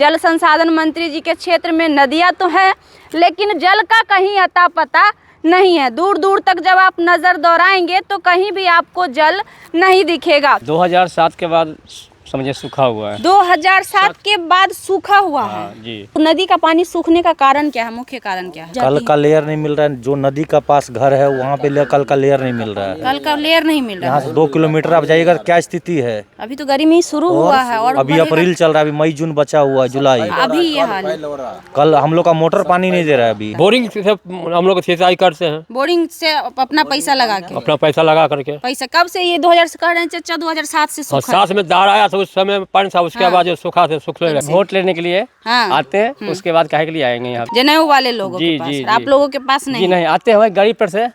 जल संसाधन मंत्री जी के क्षेत्र में नदियां तो है, लेकिन जल का कहीं अता पता नहीं है। दूर दूर तक जब आप नजर दौड़ाएंगे तो कहीं भी आपको जल नहीं दिखेगा। 2007 के बाद समझिए सूखा हुआ है। 2007 के बाद सूखा हुआ है जी। तो नदी का पानी सूखने का कारण क्या है, मुख्य कारण क्या है? कल का लेयर नहीं मिल रहा है। जो नदी का पास घर है वहाँ पे कल का लेयर नहीं मिल रहा है। कल का लेयर नहीं मिल रहा यहाँ है। से 2 किलोमीटर आप जाइएगा क्या स्थिति है। अभी तो गर्मी शुरू हुआ है और अभी अप्रैल चल रहा है, अभी मई जून बचा हुआ है, जुलाई। अभी ये हाल है। कल हम लोग का मोटर पानी नहीं दे रहा है। अभी बोरिंग से हम लोग सिंचाई करते हैं, बोरिंग से अपना पैसा लगा के। अपना पैसा लगा करके। पैसा कब से ये 2000 कह रहे हैं चाचा? 2007 से सूखा है। साथ में दार आया था उस समय पानी था, उसके बाद जो सूखा से सूखने लगा। वोट लेने के लिए आते हैं, उसके बाद काहे के लिए आएंगे यहाँ? जनेऊ वाले लोगों के पास। जी, आप लोगों के पास नहीं? जी नहीं, आते हैं गाड़ी पर से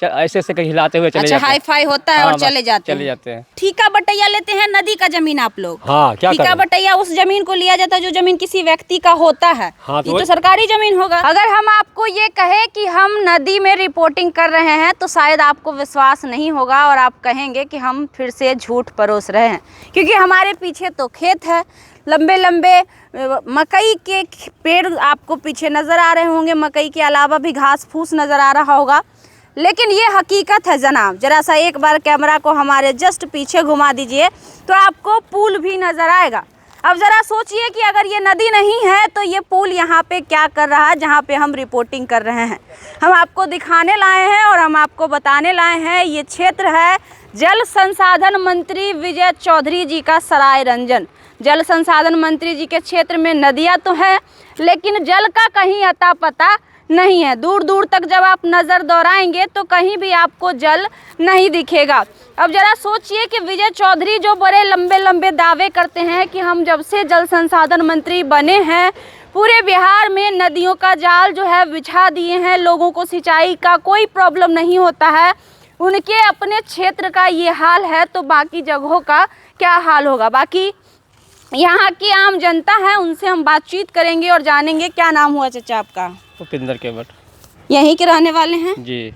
ऐसे ऐसे कहीं हिलाते हुए चले अच्छा, जाते हैं। हाई फाई होता है और चले जाते हैं। ठीका बटैया लेते हैं नदी का जमीन आप लोग। हाँ, क्या ठीका करें? बटैया उस जमीन को लिया जाता है जो जमीन किसी व्यक्ति का होता है। हाँ, ये तो सरकारी जमीन होगा। अगर हम आपको ये कहे कि हम नदी में रिपोर्टिंग कर रहे हैं तो शायद आपको विश्वास नहीं होगा और आप कहेंगे कि हम फिर से झूठ परोस रहे हैं, क्योंकि हमारे पीछे तो खेत है, लंबे लंबे मकई के पेड़ आपको पीछे नजर आ रहे होंगे। मकई के अलावा भी घास फूस नजर आ रहा होगा, लेकिन ये हकीकत है जनाब। जरा सा एक बार कैमरा को हमारे जस्ट पीछे घुमा दीजिए तो आपको पुल भी नजर आएगा। अब ज़रा सोचिए कि अगर ये नदी नहीं है तो ये पुल यहाँ पे क्या कर रहा है, जहाँ पे हम रिपोर्टिंग कर रहे हैं। हम आपको दिखाने लाए हैं और हम आपको बताने लाए हैं, ये क्षेत्र है जल संसाधन मंत्री विजय चौधरी जी का सराय रंजन। जल संसाधन मंत्री जी के क्षेत्र में नदियाँ तो है, लेकिन जल का कहीं अता पता नहीं है। दूर दूर तक जब आप नज़र दौड़ाएंगे तो कहीं भी आपको जल नहीं दिखेगा। अब ज़रा सोचिए कि विजय चौधरी जो बड़े लंबे लंबे दावे करते हैं कि हम जब से जल संसाधन मंत्री बने हैं पूरे बिहार में नदियों का जाल जो है बिछा दिए हैं, लोगों को सिंचाई का कोई प्रॉब्लम नहीं होता है, उनके अपने क्षेत्र का ये हाल है तो बाकी जगहों का क्या हाल होगा। बाकी यहाँ की आम जनता है, उनसे हम बातचीत करेंगे और जानेंगे। क्या नाम हुआ चाचा आपका? भूपिंदर केवट। यहीं के रहने वाले हैं? जी।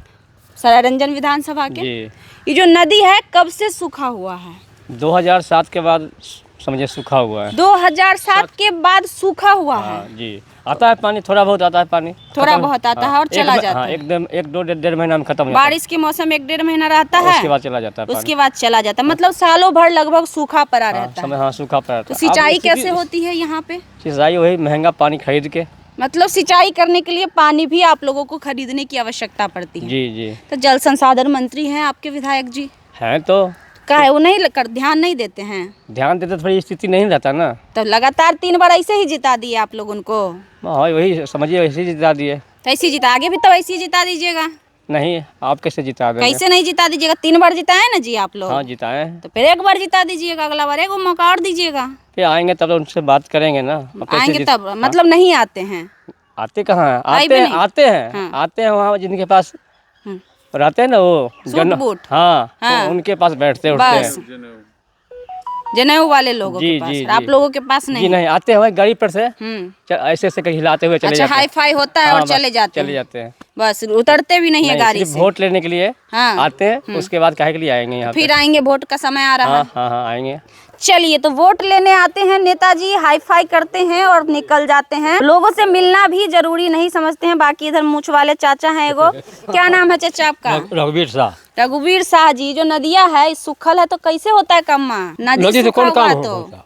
सराय रंजन विधानसभा के? जी। ये जो नदी है कब से सूखा हुआ है? 2007 के बाद समझिए सूखा हुआ है। 2007 के बाद सूखा हुआ है। जी। आता है पानी, थोड़ा बहुत आता है पानी, थोड़ा बहुत आता है और चला जाता है। एकदम 1-2 महीना में खत्म हो जाता है। बारिश के मौसम 1-1.5 महीना रहता है, उसके बाद चला जाता है। उसके बाद चला जाता है, मतलब सालों भर लगभग सूखा पड़ा रहता है। हाँ, सूखा पड़ा रहता तो है। सिंचाई कैसे होती है यहाँ पे? सिंचाई वही महंगा पानी खरीद के। मतलब सिंचाई करने के लिए पानी भी आप लोगों को खरीदने की आवश्यकता पड़ती है। जी जी। तो जल संसाधन मंत्री हैं आपके विधायक जी, हैं तो क्या है वो नहीं कर ध्यान नहीं देते हैं? ध्यान देते थोड़ी स्थिति नहीं रहता ना। तो लगातार 3 बार ऐसे ही जिता दिए आप लोग उनको। हाँ, वही समझिए, वैसे ही जिता दिए। तो ऐसे जिता, आगे भी तो ऐसे ही जिता दीजिएगा। नहीं, आप कैसे जिता देंगे? कैसे नहीं जिता दीजिएगा? 3 बार जिताए ना जी आप लोग। हाँ, जिताए। तो फिर 1 बार जिता दीजिएगा, अगला बार 1 मौका और दीजिएगा। फिर आएंगे तब उनसे बात करेंगे ना। आएंगे तब, मतलब नहीं आते हैं? आते कहाँ हैं? हाँ। आते हैं वहाँ जिनके पास रहते हैं ना वो सूट बूट। हाँ, हाँ। तो उनके पास बैठते उठते हैं। जनेऊ वाले लोगों जी, के पास। जी, आप जी। लोगों के पास नहीं? जी नहीं, आते हैं गाड़ी पर से ऐसे ऐसे कहीं हिलाते हुए चले अच्छा, जाते हैं। हाई फाई होता है हाँ, और बस चले जाते हैं। बस उतरते भी नहीं है गाड़ी सिर्फ से। वोट लेने के लिए आते हैं, उसके बाद काहे के लिए आएंगे यहाँ? फिर आएंगे, वोट का समय आ रहा है। हाँ, आएंगे। चलिए, तो वोट लेने आते हैं नेताजी, हाई फाई करते हैं और निकल जाते हैं। लोगों से मिलना भी जरूरी नहीं समझते हैं। बाकी इधर मूछ वाले चाचा हैं एगो। क्या नाम है चाचा आपका? रघुवीर शाह। रघुवीर शाह जी, जो नदियाँ है सुखल है तो कैसे होता है काम? नदी से कौन काम होता?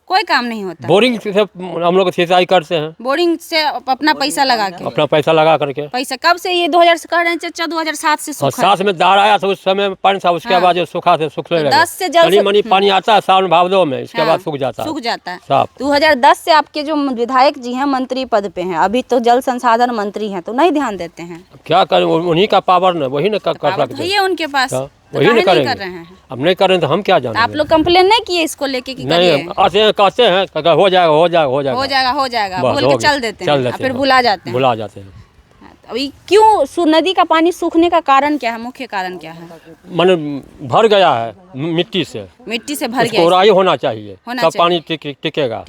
कोई काम नहीं होता। बोरिंग से हम लोग सिंचाई करते हैं, बोरिंग से अपना पैसा लगा के। अपना पैसा लगा करके। पैसा कब से ये 2000 से कह रहे हैं चाचा? 2007 से सूखा। साथ में दार आया था उस समय पानी था, उसके बाद जो सूखा से सूखने लगा। 10 से जल मनी पानी आता है सावन भादों में, इसके बाद सूख जाता है साफ। 2010 से आपके जो विधायक जी हैं मंत्री पद पे हैं, अभी तो जल संसाधन मंत्री हैं, तो नहीं ध्यान देते हैं। क्या करें, उन्हीं का पावर न, वही न कर सकते है उनके पास, वही नहीं न कर रहे करेंगे। हैं। अब नहीं करें तो हम क्या जाने? आप लोग कंप्लेन नहीं किए इसको लेके कि नहीं, आते हैं कहते हैं हो जाएगा हो जाएगा बोल के चल देते हैं, फिर भुला जाते हैं। अभी क्यों नदी का पानी सूखने का कारण क्या है, मुख्य कारण क्या है? मन भर गया है मिट्टी से भर गया, उड़ाई होना चाहिए, तब पानी टिकेगा।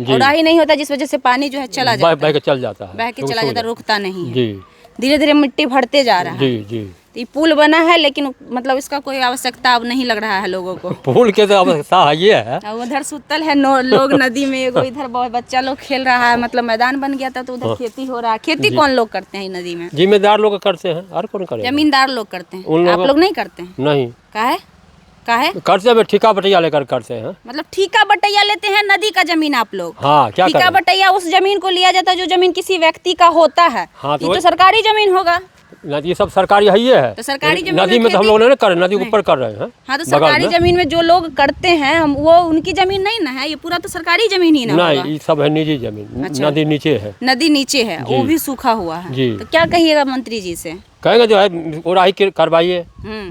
उड़ाई नहीं होता, जिस वजह से पानी जो है चला जाता है, बह के चल जाता है, रुकता नहीं है। जी। धीरे धीरे मिट्टी भरते जा रहा है। जी जी। तो ये पुल बना है, लेकिन मतलब इसका कोई आवश्यकता अब नहीं लग रहा है लोगों को। पुल के तो आवश्यकता है ये है। अब उधर सुतल है लोग नदी में, एगो इधर बहुत बच्चा लोग खेल रहा है, मतलब मैदान बन गया था, तो उधर खेती हो रहा है। खेती कौन लोग करते हैं नदी में? जिम्मेदार लोग करते हैं, और कौन करे? जमींदार लोग करते हैं, उन आप लोगों- लोग नहीं करते हैं? नहीं काहे? करते में ठेका बटैया लेकर करते हैं। मतलब ठेका बटैया लेते हैं नदी का जमीन आप लोग? हाँ, क्या ठेका करें? बटैया उस जमीन को लिया जाता है जो जमीन किसी व्यक्ति का होता है। हाँ, तो ये तो सरकारी जमीन होगा। नदी सब सरकारी है, ये है तो सरकारी जमीन नदी में तो हम लोग नहीं कर रहे, नदी के ऊपर कर रहे हैं। हाँ, तो बगल सरकारी में। जमीन में जो लोग करते हैं हम, वो उनकी जमीन नहीं ना है, ये पूरा तो सरकारी जमीन ही ना नहीं, होगा। ये सब है निजी जमीन। अच्छा। नदी नीचे है, नदी नीचे है, वो भी सूखा हुआ है। जी। तो क्या कहिएगा मंत्री जी से? कहेंगे जो है उड़ाही करवाइए,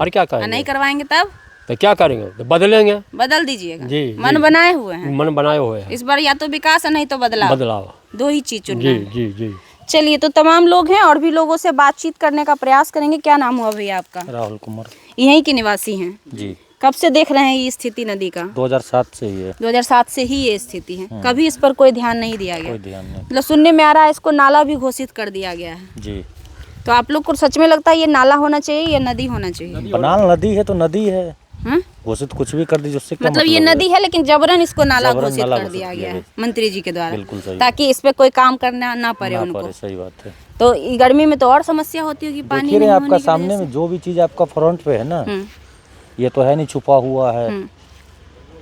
और क्या कहेंगे? नहीं करवाएंगे तब तो क्या करेंगे? तो बदलेंगे, बदल दीजिएगा। जी, मन जी। बनाए हुए हैं मन बनाए हुए हैं। इस बार, या तो विकास है नहीं तो बदलाव, दो ही चीज चुनना जी है। जी जी। चलिए, तो तमाम लोग हैं और भी लोगों से बातचीत करने का प्रयास करेंगे। क्या नाम हुआ भैया आपका? राहुल कुमार यहीं के निवासी हैं? जी। कब से देख रहे हैं ये स्थिति नदी का? 2007 से ही है। 2007 से ही ये स्थिति है। कभी इस पर कोई ध्यान नहीं दिया गया? कोई ध्यान नहीं। मतलब सुनने में आ रहा है इसको नाला भी घोषित कर दिया गया है। जी। तो आप लोग को सच में लगता है ये नाला होना चाहिए या नदी होना चाहिए? बनाल नदी है तो नदी है, हाँ? घोषित कुछ भी कर दीजिए, उससे क्या मतलब ये मतलब है? नदी है, लेकिन जबरन इसको नाला जबरन घोषित नाला कर घोषित दिया किया गया है है। मंत्री जी के द्वारा, बिल्कुल सही। ताकि इस पे कोई काम करना ना पड़े ना उनको। पड़े, सही बात है। तो ये गर्मी में तो और समस्या होती होगी पानी देखिए नहीं रहे होने आपका की सामने वजह में जो भी चीज़ आपका फ्रंट पे है ना, से। ये तो है नहीं छुपा हुआ है।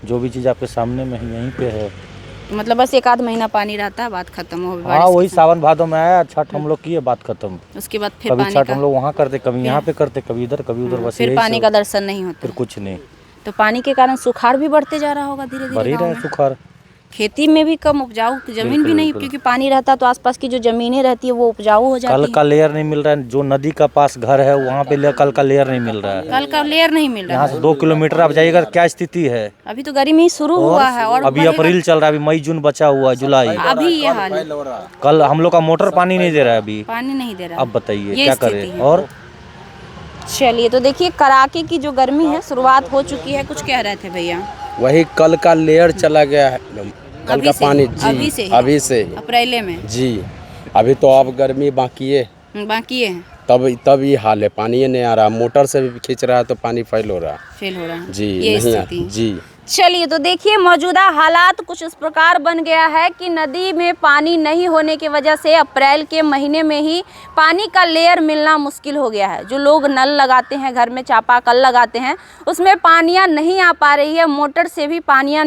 जो भी चीज़ आपके सामने में है यहीं पे है। मतलब बस एक आध महीना पानी रहता है, बात खत्म हो हाँ, वही सावन भादो में आया, छठ हम लोग किए, बात खत्म। उसके बाद फिर कभी पानी छठ का हम लोग वहाँ करते, कभी यहाँ पे करते, कभी इधर कभी उधर, बस फिर यही पानी सब। का दर्शन नहीं होता। फिर कुछ नहीं, तो पानी के कारण सुखाड़ भी बढ़ते जा रहा होगा धीरे बढ़ धीरे ही गाँव रहा है में। सुखाड़। खेती में भी कम, उपजाऊ जमीन भी बिल्कुल, नहीं, बिल्कुल। क्योंकि पानी रहता तो आसपास की जो जमीनें रहती है वो उपजाऊ हो कल जाती का लेयर नहीं मिल रहा है, जो नदी का पास घर है वहाँ पे कल का लेयर नहीं मिल रहा है। है। कल का लेयर नहीं मिल रहा यहाँ है। से 2 किलोमीटर आप जाइएगा, क्या स्थिति है। अभी तो गर्मी शुरू हुआ है और अभी बढ़ेगा। अप्रैल चल रहा है, अभी मई जून बचा हुआ है, जुलाई। अभी ये हाल है, कल हम लोग का मोटर पानी नहीं दे रहा है अभी। पानी नहीं दे रहा अब है। बताइए ये क्या स्थिति करें। है। और चलिए, तो देखिए कड़ाके की जो गर्मी है शुरुआत हो चुकी है। कुछ कह रहे थे भैया? वही कल का लेयर चला गया है, कल अभी का से पानी। ही? जी, अभी से ही? ही। अप्रैल में? जी, अभी तो अब गर्मी बाकी है, बाकी है, तब ये हाल है, पानी नहीं आ रहा, मोटर से भी खींच रहा है तो पानी फेल हो रहा है। फेल हो रहा है। जी, ये नहीं स्थिति। जी। चलिए, तो देखिए मौजूदा हालात कुछ इस प्रकार बन गया है कि नदी में पानी नहीं होने की वजह से अप्रैल के महीने में ही पानी का लेयर मिलना मुश्किल हो गया है। जो लोग नल लगाते हैं, घर में चापाकल लगाते हैं, उसमें पानियाँ नहीं आ पा रही है। मोटर से भी पानी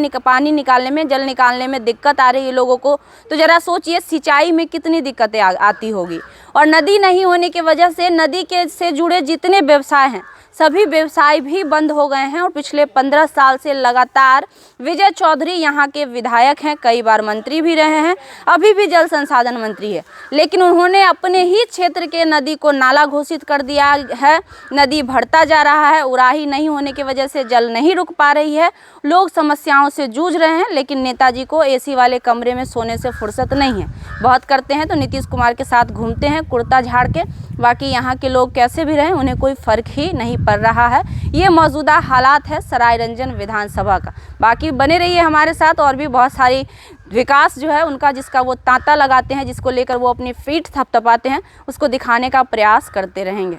निकालने में, जल निकालने में दिक्कत आ रही है लोगों को। तो ज़रा सोचिए सिंचाई में कितनी दिक्कतें आती होगी। और नदी नहीं होने की वजह से नदी के से जुड़े जितने व्यवसाय हैं सभी व्यवसाय भी बंद हो गए हैं। और पिछले 15 साल से लगातार विजय चौधरी यहाँ के विधायक हैं, कई बार मंत्री भी रहे हैं, अभी भी जल संसाधन मंत्री है, लेकिन उन्होंने अपने ही क्षेत्र के नदी को नाला घोषित कर दिया है। नदी बढ़ता जा रहा है, उड़ाही नहीं होने की वजह से जल नहीं रुक पा रही है, लोग समस्याओं से जूझ रहे हैं। लेकिन नेताजी को एसी वाले कमरे में सोने से फुर्सत नहीं है। बहुत करते हैं तो नीतीश कुमार के साथ घूमते हैं कुर्ता झाड़ के, बाकी यहाँ के लोग कैसे भी रहें उन्हें कोई फ़र्क ही नहीं पड़ रहा है। ये मौजूदा हालात है सरायरंजन विधानसभा का। बाकी बने रहिए हमारे साथ, और भी बहुत सारी विकास जो है उनका, जिसका वो तांता लगाते हैं, जिसको लेकर वो अपनी फीट थपथपाते हैं, उसको दिखाने का प्रयास करते रहेंगे।